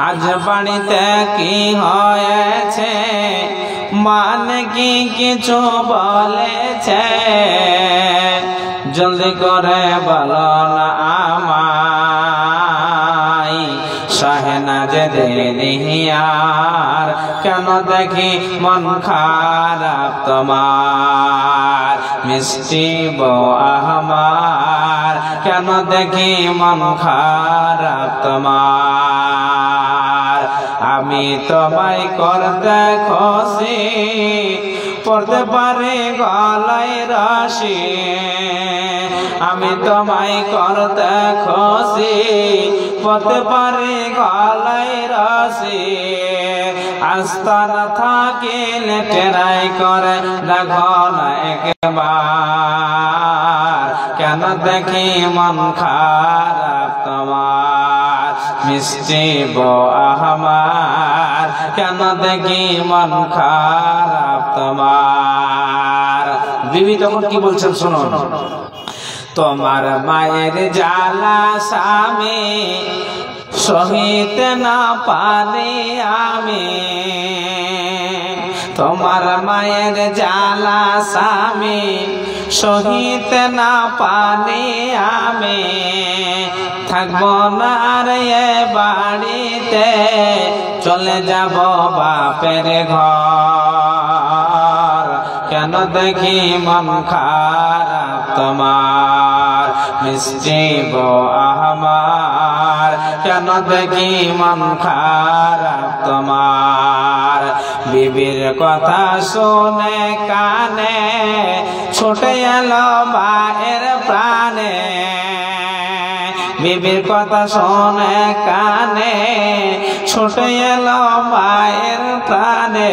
আজ বাড়িতে কি হয়েছে, মানে কি কিছু বলেছে, জলদি করে বলো না আমায়। শাহনাজ দেরিয়ার কেন দেখি মন খারাপ তোমার, মিষ্টি বউ আমার কেন দেখি মন খারাপ তোমার। আমি তোমায় করতে খুশি, পড়তে পারি গলায় রশি। আমি তোমায় করতে খুশি, পড়তে পারি গলায় রশি। আস্তানা থাকিলে টেরাই করে দেখো না একবার, কেন দেখি মন খারাপ তোমার, মিষ্টি বউ আমার কেন দেখি মন খারাপ তোমার। বিবি তখন কি বলছেন শুনুন। তোমার মায়ের জ্বালা স্বামী সহিতে না পারি আমি, তোমার মায়ের জ্বালা স্বামী সহিতে না পারি আমি। থাকবো না রে বাড়িতে, চলে যাব বাপের ঘর, কেন দেখি মন খারাপ তোমার, মিষ্টি বউ আমার কেন দেখি মন খারাপ তোমার। বিবির কথা শুনে কানে ছুটে এলো মায়ের প্রাণে, বিবির কথা শুনে কানে ছুটে এলো মায়ের প্রাণে।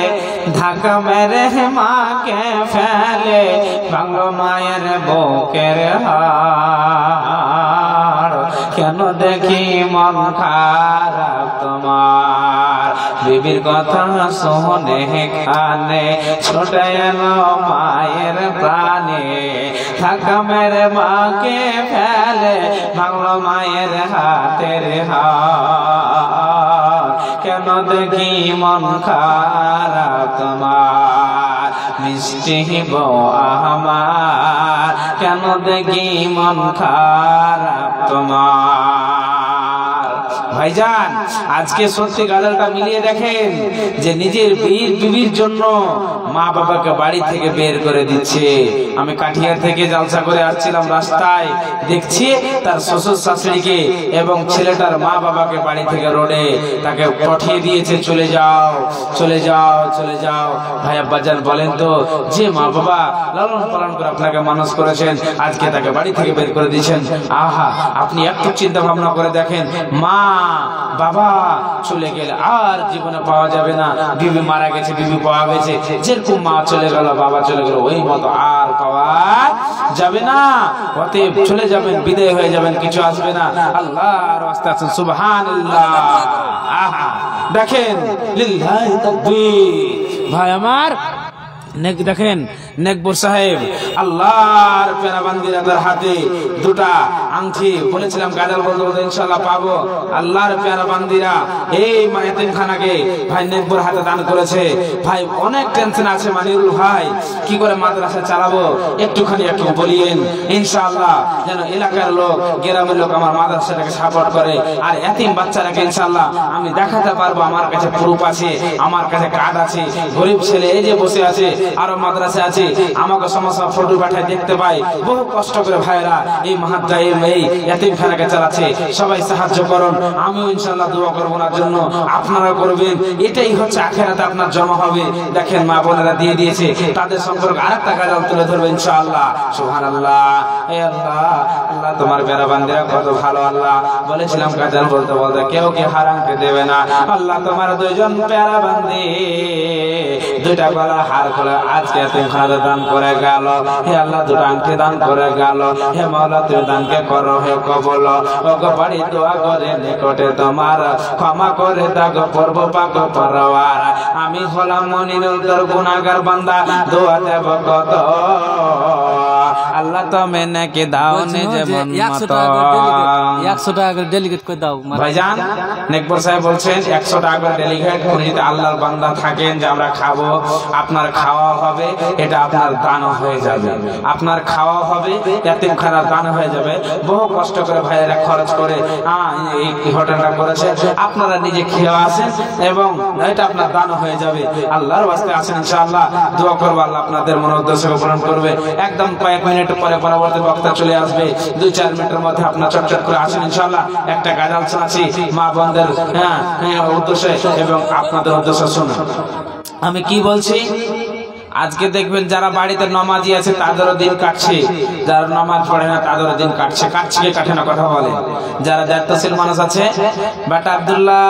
ধাক্কা মেরে মাকে ফেলে ভাঙলো মায়ের বুকের হাড়, কেন দেখি মন খারাপ তোমার। বিবির কথা শুনে কানে ছুটে এলো মায়ের প্রাণে, ধাক্কা মেরে মাকে ফেলে ভাঙলো মায়ের হাতের হাড়, কেন দেখি মন খারাপ তোমার, মিষ্টি বউ আমার কেন দেখি মন খারাপ তোমার। ভাইজান আজকে সত্যি গাজলটা মিলিয়ে দেখেন যে নিজের বিবির জন্য মা বাবাকে বাড়ি থেকে বের করে দিচ্ছে। আমি কাঠিয়ার থেকে জালসা করে আসছিলাম, রাস্তায় দেখছি তার শ্বশুর শাশুড়িকে এবং ছেলেটার মা বাবাকে বাড়ি থেকে রোডে তাকে পাঠিয়ে দিয়েছে, চলে যাও চলে যাও চলে যাও। ভাই আব্বাজান বলেন তো, যে মা বাবা লালন পালন করে আপনাকে মানুষ করেছেন, আজকে তাকে বাড়ি থেকে বের করে দিয়েছেন। আহা, আপনি একটু চিন্তা ভাবনা করে দেখেন, মা বাবা চলে গেলে আর জীবনে পাওয়া যাবে না। বিবি মারা গেছে, বিবি পাওয়া গেছে, যেরকম মা চলে গেল বাবা চলে গেল ওই মতো আর পাওয়া যাবে না। অতএব চলে যাবেন, বিদায় হয়ে যাবেন, কিছু আসবে না। আল্লাহর রাস্তা আছেন, সুবহানাল্লাহ। আহা দেখেন, লিল্লাহি তাকবীর। ভাই আমার নেক দেখেন, নেকবর সাহেব আল্লাহর প্যারা বান্দিরাদের হাতে দুটা আংটি, বলেছিলাম গাজাল বলতে বলতে ইনশাআল্লাহ পাবো। আল্লাহর প্যারা বান্দিরা এই এতিমখানাকে ভাই নেকবর হাতে দান করেছে। ভাই অনেক টেনশন আছে মানিরুল ভাই, কি করে মাদ্রাসা চালাবো, একটুখানি একটু বলিয়েন ইনশাআল্লাহ, যেন এলাকার লোক গ্রামের লোক আমার মাদ্রাসাটাকে সাপোর্ট করে। আর এতিম বাচ্চাটাকে ইনশাআল্লাহ আমি দেখাতে পারবো আমার কাছে প্রুফ আছে, আমার কাছে কার্ড আছে। গরিব ছেলে এই যে বসে আছে, আরো মাদ্রাসা আছে, আমাকে সমস্ত ফটো পাঠায় দেখতে পাই, বহু কষ্ট করে ভাইরা এই মাহাদ্দা এই এতিমখানাকে চালাচ্ছে। সবাই সাহায্য করুন, আমিও ইনশাআল্লাহ দোয়া করব না জন্য, আপনারা করবেন। এটাই হচ্ছে আখিরাতে আপনার জমা হবে। দেখেন মা বোনেরা দিয়ে দিয়েছে, তাদের সম্পর্কে আরেকটা গাজাল তুলে ধরবে ইনশাআল্লাহ। সুবহানাল্লাহ। হে আল্লাহ, আল্লাহ তোমার প্যারা বান্দিরা কত ভালো। আল্লাহ বলেছিলাম গাজাল বলতে বলতে কেউ কি হারামকে দেবে না। আল্লাহ তোমার দুইজন প্যারা বান্দি দুইটা গলার হার করে আজকে এতিমখানাতে দান করে গেল। হে আল্লাহ দুটো আংটি দান করে গেল। হে মাওলা তুমি দানকে করো, হে কবুল। ওগো বাড়ি দোয়া করে নিকটে তোমার, ক্ষমা করে দাগো পর্ব পাক পরওয়ার। আমি হলাম মনিরুল তোর গুনাহগার বান্দা, দোয়া দেব কত। আল্লাহ তুমি নাকি দাও নিজে মন মতো। 100 টাকা করে ডেলিগেট করে দাও ভাইজান। নেকবর সাহেব বলছেন 100 টাকা করে ডেলিগেট করে যদি আল্লাহর বান্দা থাকেন যে আমরা খাবো, আপনার খাওয়া হবে, এটা আপনার দান হয়ে যাবে, আপনার খাওয়া হবে, এতিমখানার দান হয়ে যাবে। বহু কষ্ট করে ভাইয়েরা খরচ করে এই হোটেলটা করেছে, আপনারা নিজে খেয়ে আসেন এবং এটা আপনার দান হয়ে যাবে। আল্লাহর ওয়াস্তে আসেন, ইনশাআল্লাহ দোয়া করবো, আল্লাহ আপনাদের মনোদ্দেশ্য পূরণ করবে। একদম কয়েক মিনিট পরে পরবর্তী বক্তা চলে আসবে, 2-4 মিনিটের মধ্যে আপনার চটচট করে আসেন ইনশাআল্লাহ। একটা গাজাল শোনাচ্ছি মা বোনদের উদ্দেশ্যে এবং আপনাদের উদ্দেশ্যে শুনুন আমি কি বলছি। আজকে দেখবেন যারা বাড়িতে নামাজি আছে তাদেরও দিন কাটছে, যারা নামাজ পড়ে না তাদেরও দিন কাটছে। কাটছে কি কাটে না কথা বলে। যারা দায়িত্বশীল মানুষ আছে, বেটা আব্দুল্লাহ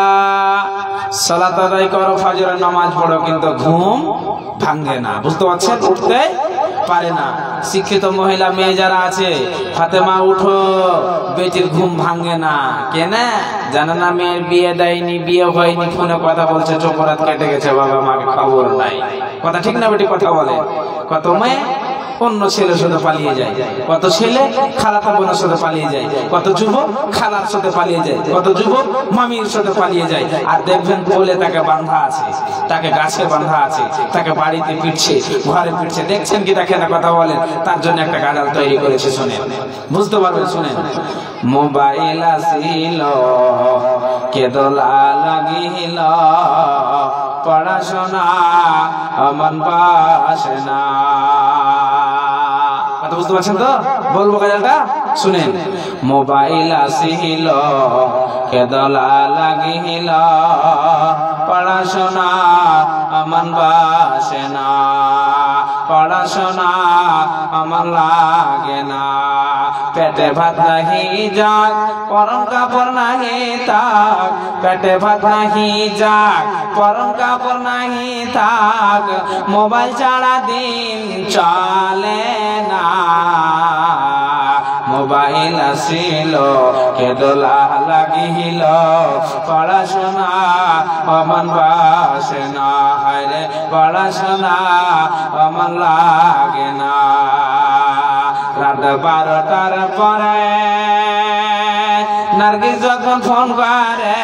সালাত আদায় করো, ফজরের নামাজ পড়ো, কিন্তু ঘুম ভাঙে না, বুঝতে পারছেন, উঠতে পারে না। শিক্ষিত মহিলা মেয়ে যারা আছে, ফাতেমা উঠো, বেটির ঘুম ভাঙে না কেন জানে না, মেয়ের বিয়ে দেয়নি, বিয়ে হয়নি, ফোনে কথা বলছে, চোপরাত কেটে গেছে, বাবা মাকে খবর নাই। কথা ঠিক না বেটি কথা বলে। কত মেয়ে অন্য ছেলের সাথে পালিয়ে যায়, কত ছেলে খালাতো বোনের সাথে পালিয়ে যায়, কত যুবক খালার সাথে পালিয়ে যায়, কত যুবক মামির সাথে পালিয়ে যায়। আর দেখবেন কোলে তাকে বাঁধা আছে, তাকে গাছে বাঁধা আছে, তাকে বাড়িতে পিটছে, ঘরে পিটছে। দেখছেন কি দেখেন না কথা বলেন। তার জন্য একটা গাজাল তৈরি করেছে, শুনেন, বুঝতে পারবেন, শুনেন। মোবাইল আসিল কেদলা লাগিল, পড়াশোনা মন পাশে না। কথা বুঝতে পারছেন তো? বলবো গাজালটা, শুনেন। মোবাইল আসিল কেদলা লাগিল, পড়াশোনা মন বাসে না, পড়াশোনা আমার লাগে না। পেটে ভাত নাহি যাক, পরম কাপড় নাহি থাক, পেটে ভাত নাহি যাক, পরম কাপড় নাহি থাক, মোবাইল ছাড়া দিন চলে না। মোবাইল আসিল কেদলা লাগিল, পড়াশোনা মন বাসে না, হায়রে পড়াশোনা মন লাগে না। রাত 12টার পরে নার্গিস যখন ফোন করে,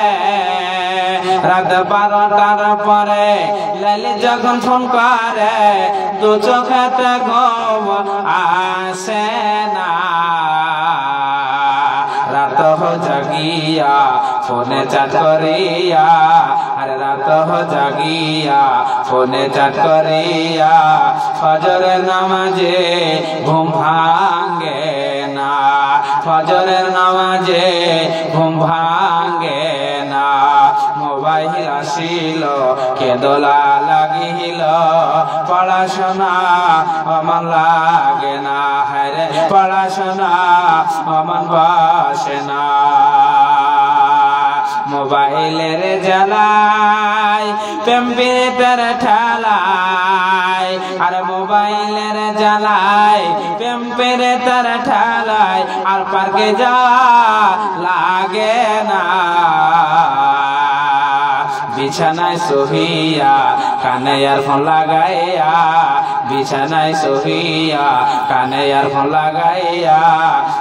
রাত 12টার পরে লালি যখন ফোন করে, দু চোখেতে ঘুম আসে না। রাত জাগিয়া ফোনে চাট করিয়া, আরে রাত জাগিয়া ফোনে চাট করিয়া, ফজরের নামাজে ঘুম ভাঙে না, ফজরের নামাজে ঘুম ভাঙে না। মোবাইল আসিল কেদলা লাগিল, পড়াশোনা আমার লাগে না, হ্যাঁ পড়াশোনা আমার বাসে না। মোবাইলের জ্বালায় প্রেম প্রীতের ঠেলায়, আর মোবাইলের জ্বালায় প্রেম প্রীতের ঠেলায়, আর পার্কে যাওয়া লাগে না। বিছানায় সহিয়া কানে ইয়ারফোন লাগাইয়া, বিছানায় সহিয়া কানে ইয়ারফোন লাগাইয়া,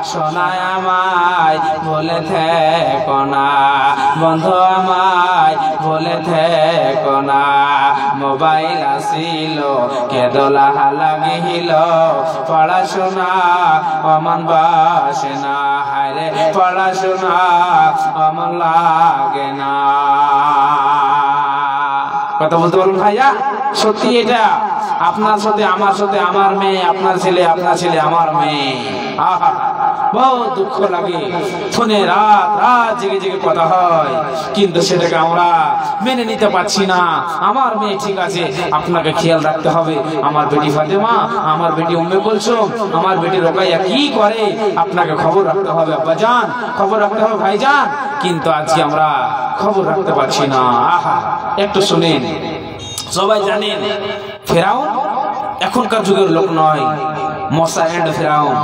শোনায় আমায় বলে থেকো না, বন্ধু আমায় বলে থেকো না। মোবাইল আসিল কেদলা লাগিল, পড়াশোনা অমন বাসে না, হায়রে পড়াশোনা অমন লাগে না। কথা বলতে বলুন ভাইয়া, সত্যি এটা আপনার সাথে আমার সাথে, আমার মেয়ে আপনার ছেলে, আপনার ছেলে আমার মেয়ে। আহা বহুত দুঃখ লাগে, ফোনে রাত রাত জেগে জেগে কথা হয়, কিন্তু সেটাকে আমরা মেনে নিতে পারছি না। আমার মেয়ে ঠিক আছে, আপনাকে খেয়াল রাখতে হবে। আমার বেটি ফাতেমা, আমার বেটি উম্মে কুলসুম, আমার বেটি রোকাইয়া কি করে, আপনাকে খবর রাখতে হবে আব্বাজান, খবর রাখতে হবে ভাইজান। কিন্তু আজকে আমরা খবর রাখতে পারছি না। আহা একটু শুনেন, সবাই জানেন ফেরাউন এখনকার যুগের লোক নয়, মশা এন্ড ফেরাউন,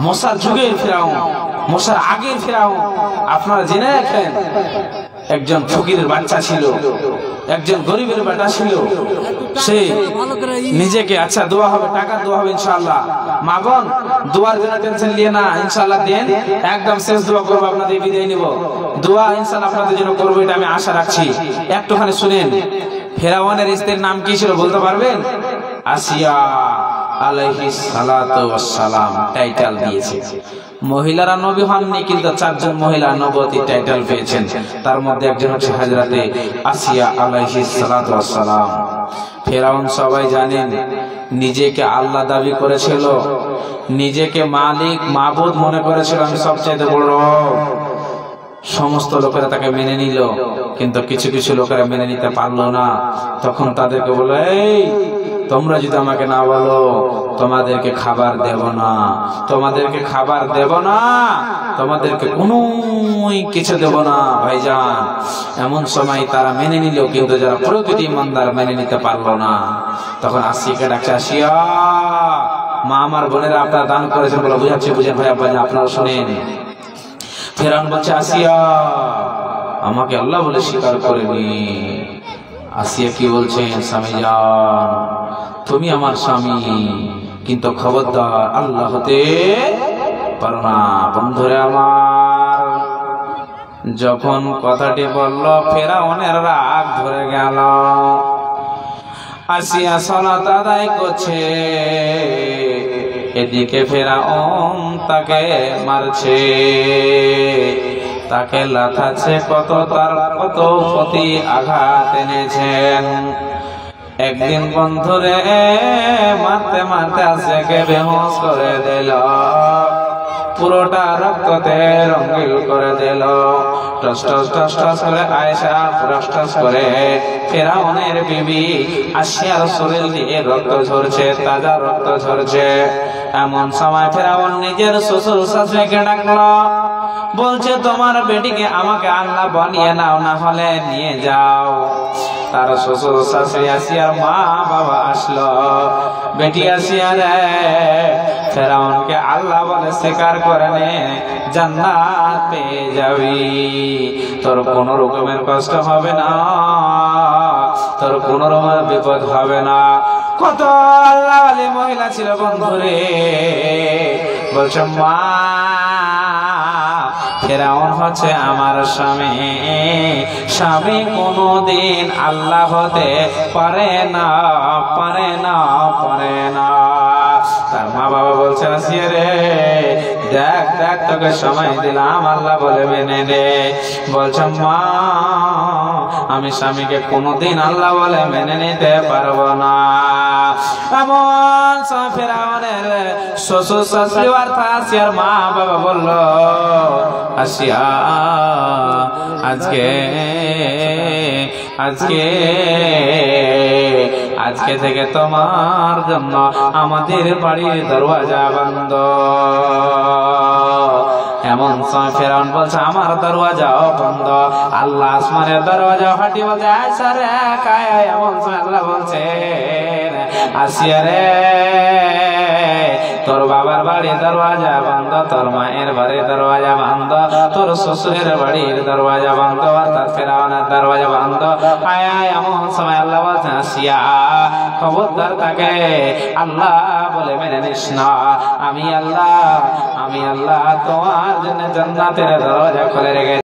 মশার যুগের ফেরাউন, মশার আগের ফেরাউন। আপনারা জেনে রাখেন একজন ফকিরের বাচ্চা ছিল, একজন গরিবের বেটা ছিল। সে নিজেকে, আচ্ছা দোয়া হবে, টাকা দোয়া হবে ইনশাআল্লাহ। মা বোন, দোয়ার জন্য টেনশন নিয়ে না, ইনশাআল্লাহ দেন। একদম শেষ দোয়া করবো, আপনাদের বিদায় নিব। দোয়া ইনশাআল্লাহ আপনাদের জন্য করবো, এটা আমি আশা রাখছি। একটুখানি শুনেন, ফেরাউনের স্ত্রীর নাম কি ছিল বলতে পারবেন? আসিয়া আলাইহিস সালাতু ওয়াস সালাম টাইটেল দিয়েছে। মহিলারা নবী হননি, কিন্তু 4 জন মহিলা নবতী টাইটেল পেয়েছেন। তার মধ্যে একজন হচ্ছে হযরতে আসিয়া আলাইহিস সালাতু ওয়াস সালাম। ফেরাউন সবাই জানেন, নিজেকে আল্লাহ দাবি করেছিল, নিজেকে মালিক মাবুদ মনে করেছিল, আমি সবচেয়ে বড়। সমস্ত লোকেরা তাকে মেনে নিল, কিন্তু কিছু কিছু লোকেরা মেনে নিতে পারলো না। তখন তাদেরকে বলে, এই তোমরা যদি আমাকে না বলো, তোমাদেরকে খাবার দেব না, তোমাদেরকে খাবার দেব না, তোমাদেরকে কোনো কিছু দেব না ভাইজান। এমন সময় তারা মেনে নিল, কিন্তু যারা প্রকৃত ইমানদার মেনে নিতে পারলো না। তখন আসিয়াকে ডাকছে, আসিয়া মা, আমার বোনেরা আপনারা দান করেছেন বলে বুঝাচ্ছে, বুঝেন ভাই আব্বা, আপনারা শোনেন। ফেরাউন বলছে, আসিয়া আমাকে আল্লাহ বলে স্বীকার করেনি। আসিয়া কি বলছেন, স্বামী যান, তুমি আমার স্বামী, কিন্তু খবরদার আল্লাহ হতে পারো না। বন্ধুরে আমার, যখন কথাটি বলল, ফেরাউনের রাগ ধরে গেল। আসিয়া সালাত আদায় করছে, এদিকে ফেরাউন তাকে মারছে, তাকে লাথাচ্ছে, কত তার কত প্রতি আঘাত এনেছেন। একদিন বন্ধুরে মারতে মারতে আসিয়াকে বেহুশ করে দিল, পুরোটা রক্ততে রঙিল করে দিল। টস টস টস টস করে আয়েশা টস টস করে ফেরাউনের বিবি আসিয়ার শরীর দিয়ে রক্ত ঝরছে, তাজা রক্ত ঝরছে। এমন সময় ফেরাউন নিজের শ্বশুর শাশুড়িকে ডাকলো, বলছে, তোমার বেটিকে আমাকে আল্লাহ বানিয়ে নাও, না হলে নিয়ে যাও। তার শ্বশুর শাশুড়ি আসিয়ার মা বাবা আসলো, বেটি আসিয়া রে, ফেরাউনকে আল্লাহ বলে স্বীকার করে নে, জান্নাত পেয়ে যাবি, তোর কোন রকমের কষ্ট হবে না, তোর কোন রকমের বিপদ হবে না। কত আল্লাহ ওয়ালি মহিলা ছিল বন্ধুরে, বলছে, মা ফেরাউন হচ্ছে আমার স্বামী, স্বামী কোনদিন আল্লাহ হতে পারে না, পারে না, পারে না। তার মা বাবা বলছে, আসিয়া রে, দেখ দেখ, তোকে সময় দিলাম, আল্লাহ বলে মেনে নে। বলছে, মা আমি স্বামীকে কোনদিন আল্লাহ বলে মেনে নিতে পারবো না। এমন ফেরাউনের শ্বশুর শাশুড়ি অর্থাৎ আসিয়ার মা বাবা বলল, আসিয়া আজকে আজকে আজকে থেকে তোমার জন্য আমাদের বাড়ির দরওয়াজা বন্ধ। এমন সময় ফেরাউন বলছে, আমার দরওয়াজাও বন্ধ। আল্লাহ আসমানের দরওয়াজা ফাটি বলছে, আয়সা রে কায়। এমন সময় আল্লাহ বলছে, আসিয়া রে, তোর বাবার বাড়ির দরওয়াজা বন্ধ, তোর মায়ের বাড়ির দরওয়াজা বন্ধ, তোর শ্বশুরের বাড়ির দরওয়াজা বন্ধ, অর্থাৎ ফেরাউনের দরওয়াজা বন্ধ। আয় আয়। এমন সময় আল্লাহ বলছে, আসিয়া খবরদার তাকে আল্লাহ বলে মেনে নিস না। আমি আল্লাহ তোমার জন্য জান্নাতের দরওয়াজা খুলে রেখেছি।